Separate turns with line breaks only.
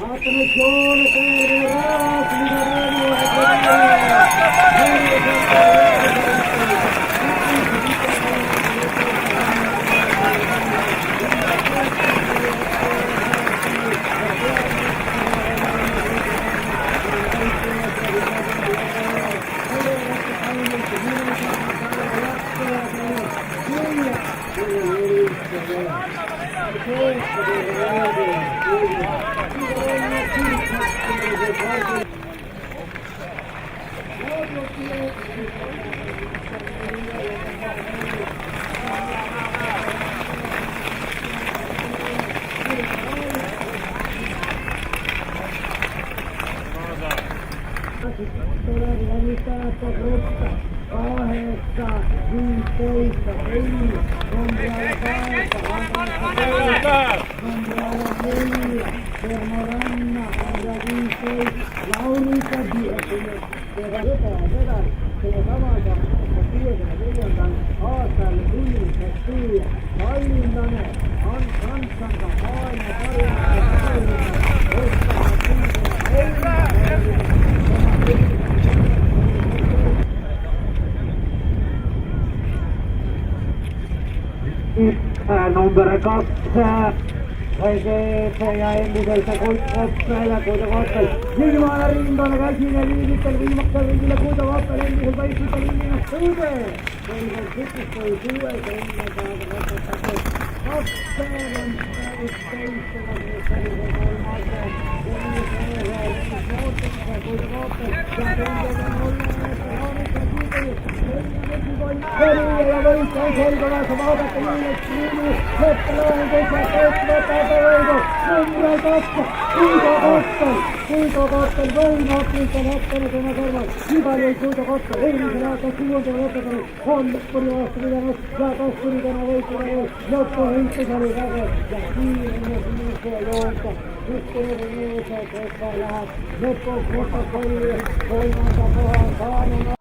Attenzione per il number 2 Presepe ja endiseltä Kuitkoppel, Kuitkoppel. Ilmaana rintana käsine liivittely viimaksel viiville Kuitkoppel endiseltä istuta liivina suuteen. Selväl sykistoi suuelta ennen kaata Kappeelen täysteistellä muistelisen kolmaseen. Kuitkoppel ja tenteiden olleessa haavissa Heriä ja voittaa selkävässä valtatta liiviin. Leppäläinen Kuitokottel, voimakliikka lähtenyt korvan. Hyvä Kuitokottel, eilisen aikaan suuntava loppetelu. Honneppuri vastavidannut ja tossuritana voittava loppu hinkkisali väke. Ja siinä joonta. Sitten nuusa, koska lähet. Loppu kohta kolje, voimansa kohan saanuna.